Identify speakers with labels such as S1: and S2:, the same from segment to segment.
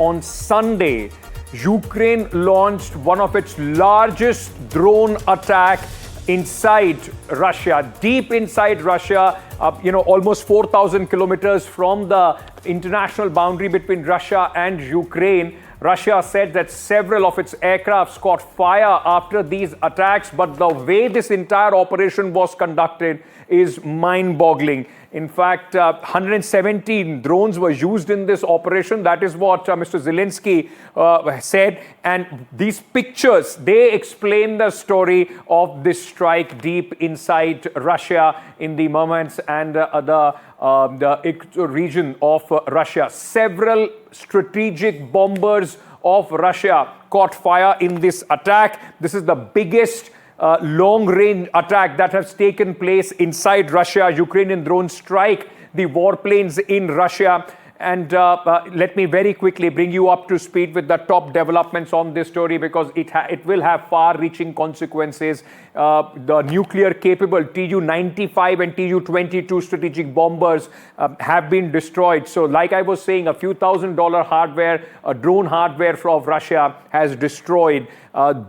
S1: on Sunday, Ukraine launched one of its largest drone attack inside Russia, deep inside Russia, almost 4,000 kilometers from the international boundary between Russia and Ukraine. Russia said that several of its aircrafts caught fire after these attacks, but the way this entire operation was conducted is mind-boggling. In fact, 117 drones were used in this operation. That is what Mr. Zelensky said. And these pictures, they explain the story of this strike deep inside Russia in the Murmansk and the Irkutsk region of Russia. Several strategic bombers of Russia caught fire in this attack. This is the biggest long-range attack that has taken place inside Russia. Ukrainian drones strike the warplanes in Russia. And let me very quickly bring you up to speed with the top developments on this story, because it will have far-reaching consequences. The nuclear-capable Tu-95 and Tu-22 strategic bombers have been destroyed. So like I was saying, a few $1,000 hardware, drone hardware from Russia has destroyed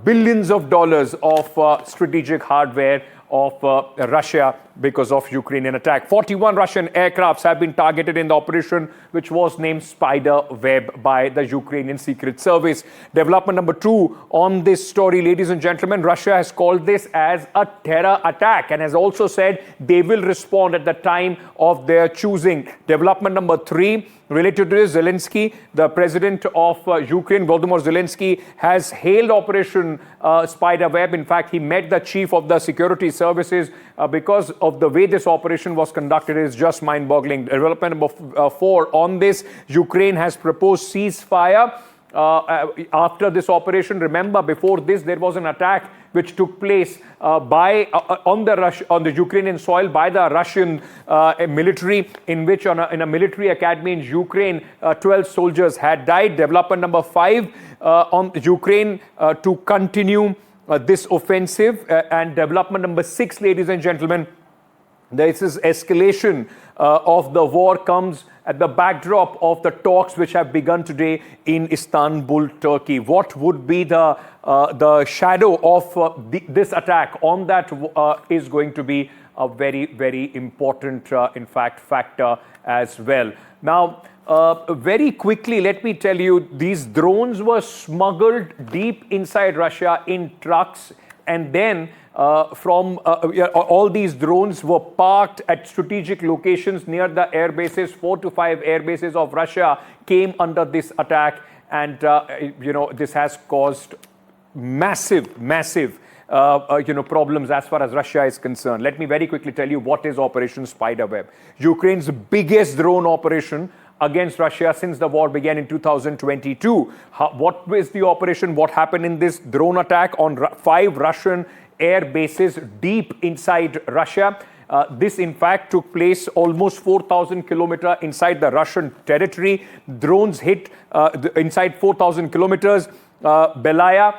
S1: billions of dollars of strategic hardware of Russia because of Ukrainian attack. 41 Russian aircrafts have been targeted in the operation, which was named Spider Web by the Ukrainian Secret Service. Development number 2 on this story, ladies and gentlemen, Russia has called this as a terror attack and has also said they will respond at the time of their choosing. Development number 3, related to this, Zelensky, the president of Ukraine, Volodymyr Zelensky, has hailed Operation Spider Web. In fact, he met the chief of the security services because of the way this operation was conducted is just mind-boggling. Development number 4 on this, Ukraine has proposed ceasefire after this operation. Remember, before this, there was an attack which took place on the Ukrainian soil by the Russian military, in which in a military academy in Ukraine, 12 soldiers had died. Development number 5 on Ukraine to continue this offensive. And development number 6, ladies and gentlemen, this is escalation of the war comes at the backdrop of the talks which have begun today in Istanbul, Turkey. What would be the shadow of this attack on that is going to be a very, very important, factor as well. Now, very quickly, let me tell you, these drones were smuggled deep inside Russia in trucks, and then all these drones were parked at strategic locations near the air bases. 4 to 5 air bases of Russia came under this attack, and this has caused massive problems as far as Russia is concerned. Let me very quickly tell you what is Operation Spiderweb. Ukraine's biggest drone operation against Russia since the war began in 2022. What was the operation? What happened in this drone attack on 5 Russian air bases deep inside Russia? This, in fact, took place almost 4,000 kilometers inside the Russian territory. Drones hit inside 4,000 kilometers. Belaya,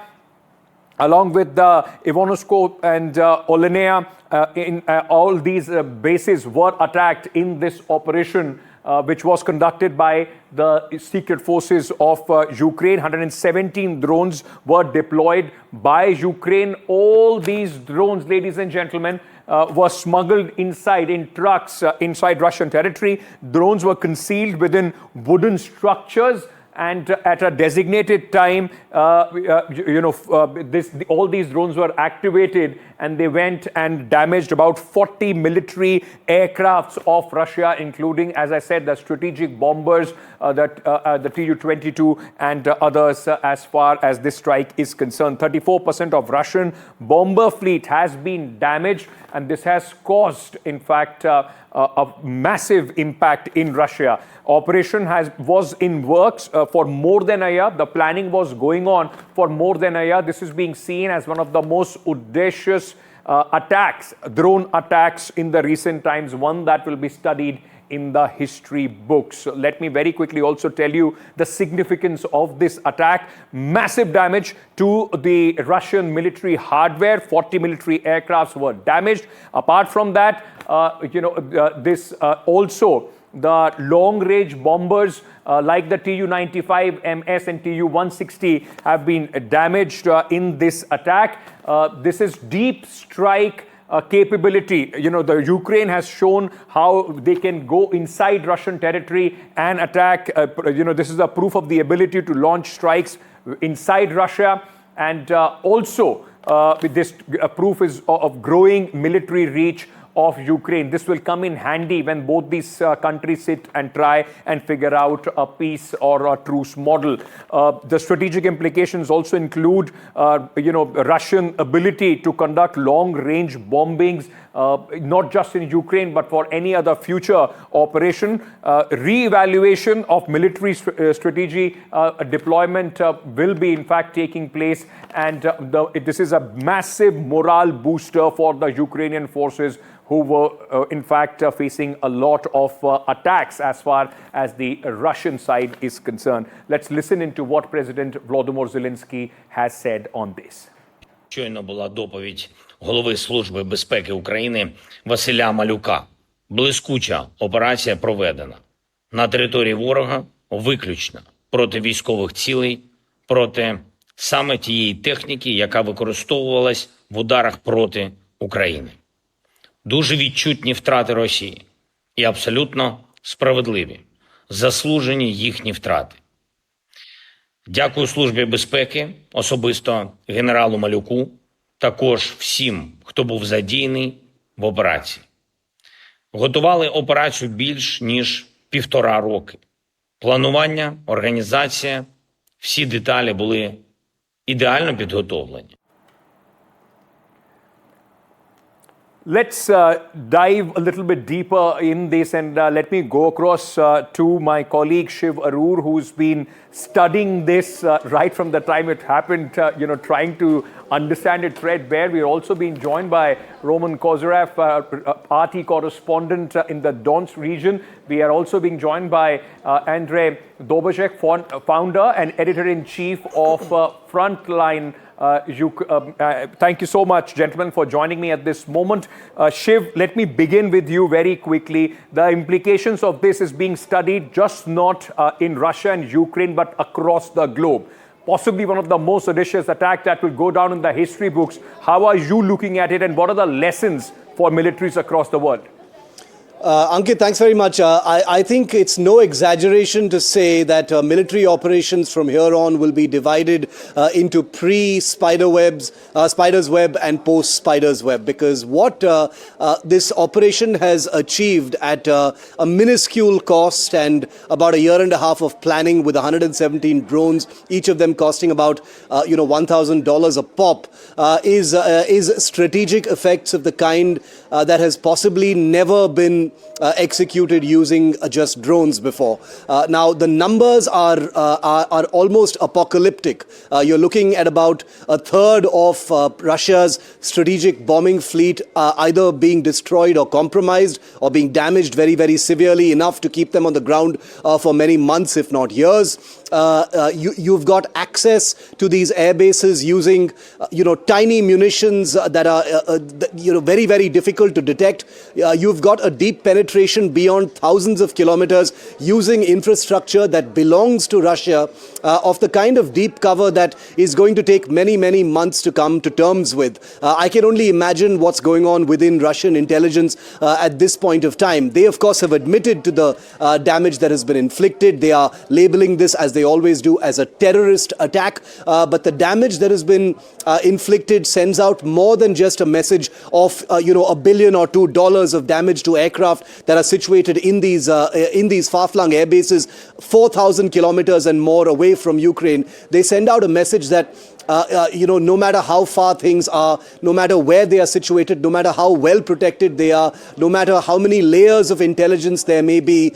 S1: along with the Ivanosko and Olenaya, all these bases were attacked in this operation, which was conducted by the secret forces of Ukraine. 117 drones were deployed by Ukraine. All these drones, ladies and gentlemen, were smuggled inside in trucks inside Russian territory. Drones were concealed within wooden structures, and at a designated time, all these drones were activated, and they went and damaged about 40 military aircrafts of Russia, including, as I said, the strategic bombers, the Tu-22 and others, as far as this strike is concerned. 34% of Russian bomber fleet has been damaged, and this has caused, in fact, a massive impact in Russia. Operation was in works for more than a year. The planning was going on for more than a year. This is being seen as one of the most audacious attacks, drone attacks in the recent times, one that will be studied in the history books. Let me very quickly also tell you the significance of this attack. Massive damage to the Russian military hardware. 40 military aircrafts were damaged. Apart from that, this also the long-range bombers like the Tu-95MS and Tu-160 have been damaged in this attack. This is deep strike capability. You know, the Ukraine has shown how they can go inside Russian territory and attack. This is a proof of the ability to launch strikes inside Russia. And also, this proof is of growing military reach of Ukraine. This will come in handy when both these countries sit and try and figure out a peace or a truce model. The strategic implications also include, Russian ability to conduct long-range bombings, not just in Ukraine, but for any other future operation. Re-evaluation of military strategy deployment will be, in fact, taking place. And this is a massive morale booster for the Ukrainian forces, who were, in fact, facing a lot of attacks as far as the Russian side is concerned. Let's listen into what President Volodymyr Zelensky has said on this.
S2: Щойно була доповідь голови Служби безпеки України Василя Малюка. Блискуча операція проведена. На території ворога виключно проти військових цілей, проти саме тієї техніки, яка використовувалась в ударах проти України. Дуже відчутні втрати Росії і абсолютно справедливі, заслужені їхні втрати. Дякую Службі безпеки, особисто генералу Малюку, також всім, хто був задіяний в операції. Готували операцію більш ніж 1,5 роки. Планування, організація, всі деталі були ідеально підготовлені.
S1: Let's dive a little bit deeper in this, and let me go across to my colleague Shiv Arur, who's been studying this right from the time it happened, trying to understand it threadbare. We're also being joined by Roman Kozyrev, party correspondent in the Donetsk region. We are also being joined by Andrei Dobazhek, founder and editor-in-chief of Frontline. Thank you so much, gentlemen, for joining me at this moment. Shiv, let me begin with you very quickly. The implications of this is being studied just not in Russia and Ukraine, but across the globe. Possibly one of the most audacious attacks that will go down in the history books. How are you looking at it, and what are the lessons for militaries across the world?
S3: Ankit, thanks very much. I think it's no exaggeration to say that military operations from here on will be divided into Spider's Web and post-Spider's Web, because what this operation has achieved at a minuscule cost and about 1.5 years of planning with 117 drones, each of them costing about $1,000 a pop, is strategic effects of the kind that has possibly never been executed using just drones before. Now, the numbers are almost apocalyptic. You're looking at about 1/3 of Russia's strategic bombing fleet either being destroyed or compromised or being damaged very, very severely, enough to keep them on the ground for many months, if not years. You've got access to these air bases using, tiny munitions that are, very, very difficult to detect. You've got a deep penetration beyond thousands of kilometers using infrastructure that belongs to Russia, of the kind of deep cover that is going to take many, many months to come to terms with. I can only imagine what's going on within Russian intelligence at this point of time. They, of course, have admitted to the damage that has been inflicted. They are labeling this, as they always do, as a terrorist attack. But the damage that has been inflicted sends out more than just a message of, $1 billion or $2 billion of damage to aircraft that are situated in these far-flung air bases, 4,000 kilometers and more away from Ukraine. They send out a message that no matter how far things are, no matter where they are situated, no matter how well protected they are, no matter how many layers of intelligence there may be,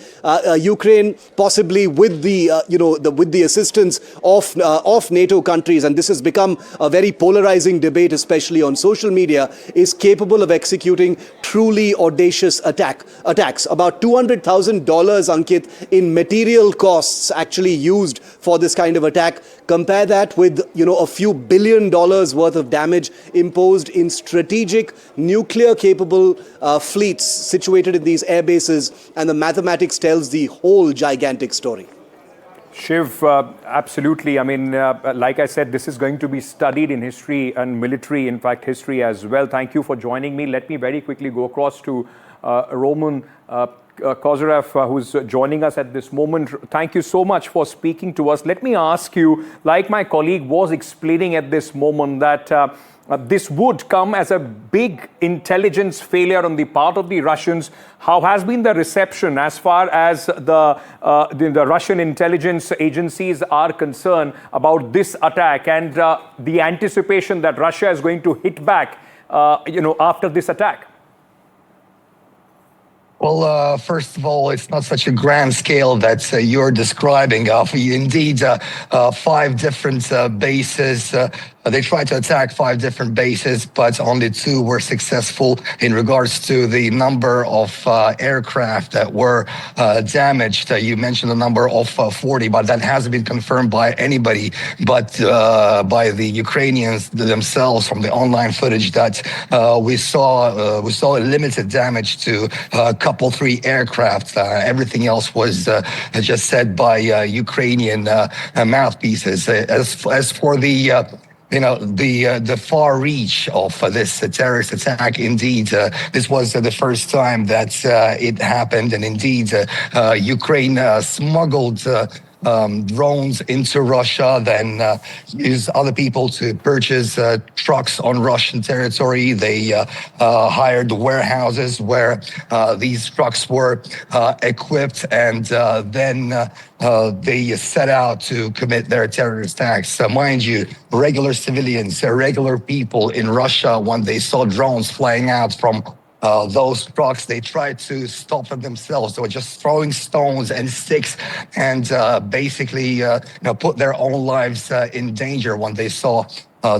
S3: Ukraine, possibly with the assistance of NATO countries, and this has become a very polarizing debate, especially on social media, is capable of executing truly audacious attacks. About $200,000, Ankit, in material costs actually used for this kind of attack. Compare that with, a few $1 billion worth of damage imposed in strategic nuclear-capable fleets situated in these air bases, and the mathematics tells the whole gigantic story.
S1: Shiv, absolutely. I mean, like I said, this is going to be studied in history and military, in fact, history as well. Thank you for joining me. Let me very quickly go across to Roman Kozyrev, who's joining us at this moment. Thank you so much for speaking to us. Let me ask you, like my colleague was explaining at this moment, that this would come as a big intelligence failure on the part of the Russians. How has been the reception as far as the Russian intelligence agencies are concerned about this attack and the anticipation that Russia is going to hit back, after this attack?
S4: Well, first of all, it's not such a grand scale that you're describing. Indeed, 5 different bases. They tried to attack 5 different bases, but only 2 were successful. In regards to the number of aircraft that were damaged, you mentioned the number of 40, but that hasn't been confirmed by anybody but by the Ukrainians themselves from the online footage that we saw a limited damage to a couple, 3 aircraft. Everything else was just said by Ukrainian mouthpieces. As for the far reach of this terrorist attack, indeed, this was the first time that it happened, and indeed, Ukraine smuggled drones into Russia, then used other people to purchase trucks on Russian territory. They hired warehouses where these trucks were equipped, and then they set out to commit their terrorist acts. Mind you, regular civilians, regular people in Russia, when they saw drones flying out from those trucks, they tried to stop them themselves. They were just throwing stones and sticks and basically put their own lives in danger when they saw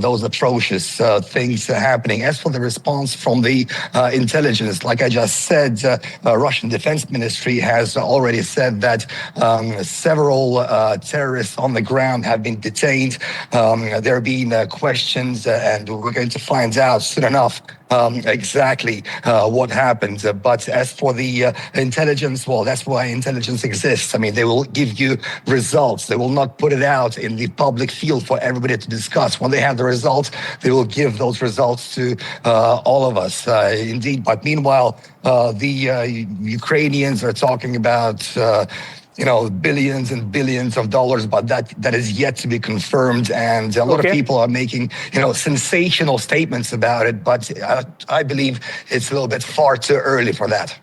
S4: those atrocious things happening. As for the response from the intelligence, like I just said, Russian Defense Ministry has already said that several terrorists on the ground have been detained. There have been questions, and we're going to find out soon enough exactly what happened. But as for the intelligence, well, that's why intelligence exists. I mean, they will give you results. They will not put it out in the public field for everybody to discuss. When they have the results, they will give those results to all of us. Indeed. But meanwhile, the Ukrainians are talking about billions and billions of dollars, but that is yet to be confirmed. And a lot of people are making, sensational statements about it, but I believe it's a little bit far too early for that.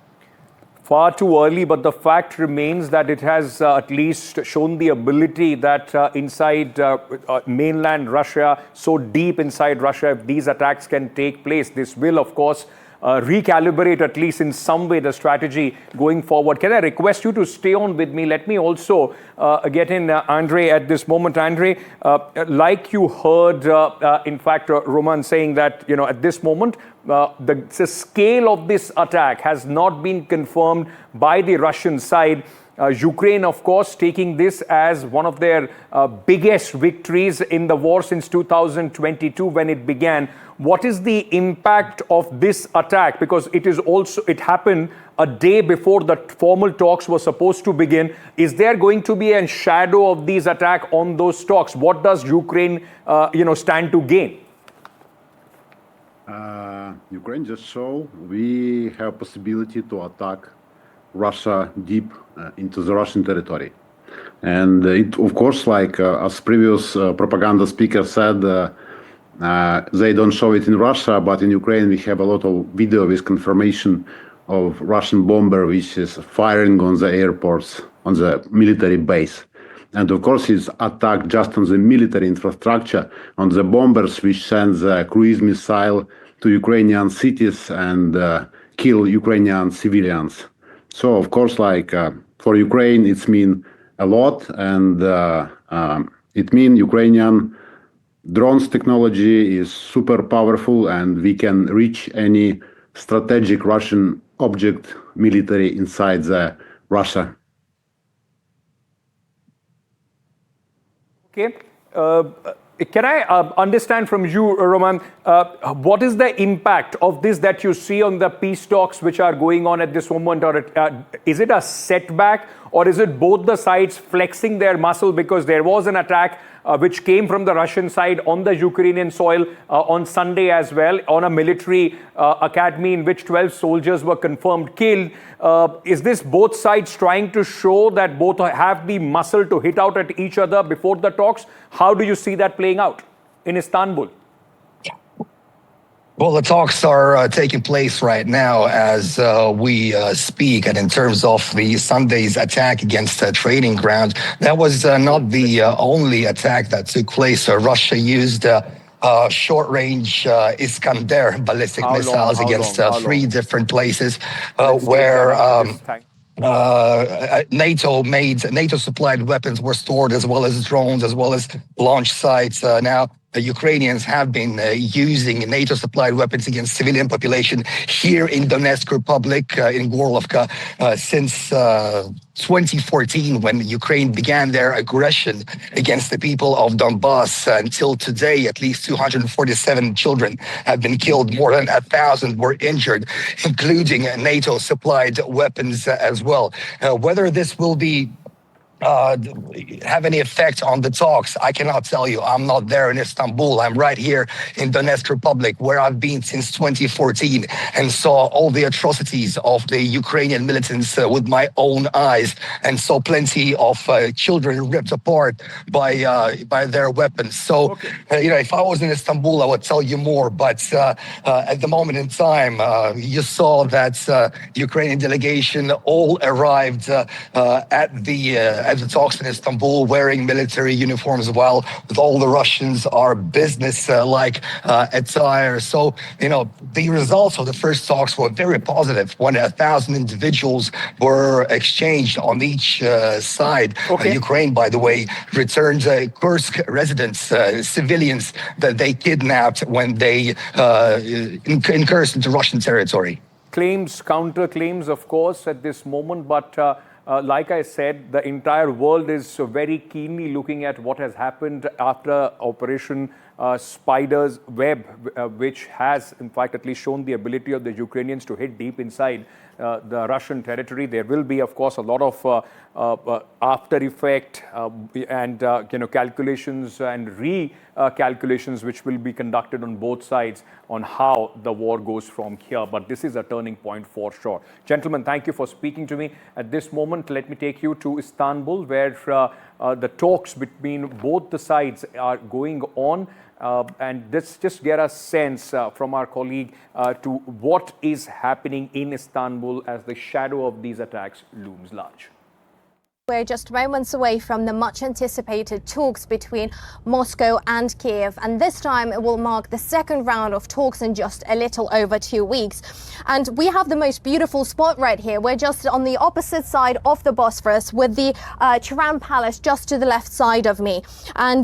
S1: Far too early, but the fact remains that it has at least shown the ability that inside mainland Russia, so deep inside Russia, if these attacks can take place, this will, of course, recalibrate at least in some way the strategy going forward. Can I request you to stay on with me? Let me also get in Andrei at this moment. Andrei, like you heard, in fact, Roman saying that, at this moment, the scale of this attack has not been confirmed by the Russian side. Ukraine, of course, taking this as one of their biggest victories in the war since 2022 when it began. What is the impact of this attack? Because it happened a day before the formal talks were supposed to begin. Is there going to be a shadow of these attacks on those talks? What does Ukraine, stand to gain?
S5: Ukraine just show we have possibility to attack Russia deep into the Russian territory. And it, of course, like as previous propaganda speaker said, they don't show it in Russia, but in Ukraine we have a lot of video with confirmation of Russian bomber which is firing on the airports, on the military base. And of course it's attack just on the military infrastructure, on the bombers which send the cruise missile to Ukrainian cities and kill Ukrainian civilians. So of course, like for Ukraine, it's mean a lot, and it mean Ukrainian drones technology is super powerful, and we can reach any strategic Russian object military inside the Russia.
S1: Okay. Can I understand from you, Roman, what is the impact of this that you see on the peace talks which are going on at this moment? Or is it a setback, or is it both the sides flexing their muscle? Because there was an attack which came from the Russian side on the Ukrainian soil on Sunday as well, on a military academy in which 12 soldiers were confirmed killed. Is this both sides trying to show that both have the muscle to hit out at each other before the talks? How do you see that playing out in Istanbul?
S4: Well, the talks are taking place right now as we speak. And in terms of the Sunday's attack against a training ground, that was not the only attack that took place. Russia used short-range Iskander ballistic missiles against three different places where NATO supplied weapons were stored, as well as drones, as well as launch sites. Now, the Ukrainians have been using NATO-supplied weapons against civilian population here in Donetsk Republic, in Gorlovka, since 2014, when Ukraine began their aggression against the people of Donbass. Until today, at least 247 children have been killed. More than 1,000 were injured, including NATO-supplied weapons as well. Whether this will be have any effect on the talks, I cannot tell you. I'm not there in Istanbul. I'm right here in Donetsk Republic, where I've been since 2014 and saw all the atrocities of the Ukrainian militants with my own eyes, and saw plenty of children ripped apart by their weapons. So, if I was in Istanbul, I would tell you more. But at the moment in time, you saw that Ukrainian delegation all arrived at the talks in Istanbul wearing military uniforms, while with all the Russians are business-like attire. So, the results of the first talks were very positive. 1,000 individuals were exchanged on each side. Ukraine, by the way, returned Kursk residents, civilians that they kidnapped when they incursed into Russian territory.
S1: Claims, counter-claims, of course, at this moment, but like I said, the entire world is very keenly looking at what has happened after Operation Spider's Web, which has, in fact, at least shown the ability of the Ukrainians to hit deep inside the Russian territory. There will be, of course, a lot of after effect and calculations and recalculations which will be conducted on both sides on how the war goes from here. But this is a turning point for sure. Gentlemen, thank you for speaking to me. At this moment, let me take you to Istanbul, where the talks between both the sides are going on. And let's just get a sense from our colleague to what is happening in Istanbul as the shadow of these attacks looms large.
S6: We're just moments away from the much-anticipated talks between Moscow and Kiev, and this time it will mark the second round of talks in just a little over 2 weeks. And we have the most beautiful spot right here. We're just on the opposite side of the Bosphorus, with the Tiran Palace just to the left side of me. And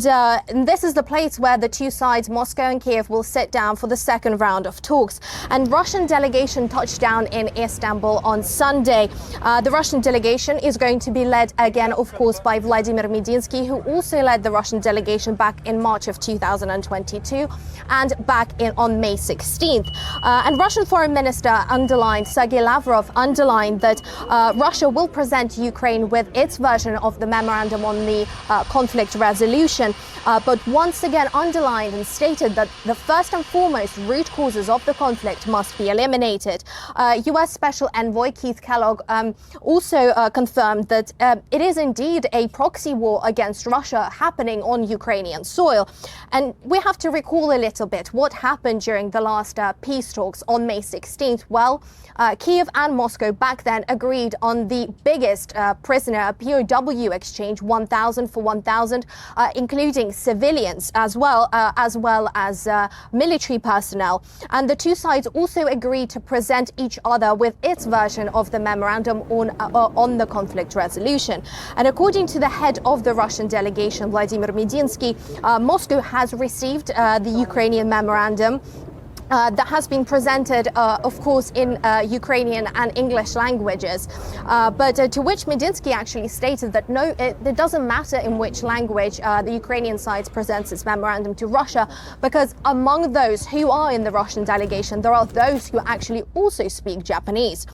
S6: this is the place where the two sides, Moscow and Kiev, will sit down for the second round of talks. And Russian delegation touched down in Istanbul on Sunday. The Russian delegation is going to be led again, of course, by Vladimir Medinsky, who also led the Russian delegation back in March of 2022 and back on May 16th. And Russian Foreign Minister Sergei Lavrov underlined that Russia will present Ukraine with its version of the memorandum on the conflict resolution, but once again underlined and stated that the first and foremost root causes of the conflict must be eliminated. U.S. Special Envoy Keith Kellogg also confirmed that it is indeed a proxy war against Russia happening on Ukrainian soil. And we have to recall a little bit what happened during the last peace talks on May 16th. Well, Kiev and Moscow back then agreed on the biggest prisoner POW exchange, 1,000 for 1,000, including civilians as well as military personnel. And the two sides also agreed to present each other with its version of the memorandum on the conflict resolution. And according to the head of the Russian delegation, Vladimir Medinsky, Moscow has received the Ukrainian memorandum that has been presented, of course, in Ukrainian and English languages. But to which Medinsky actually stated that no, it doesn't matter in which language the Ukrainian side presents its memorandum to Russia, because among those who are in the Russian delegation, there are those who actually also speak Japanese.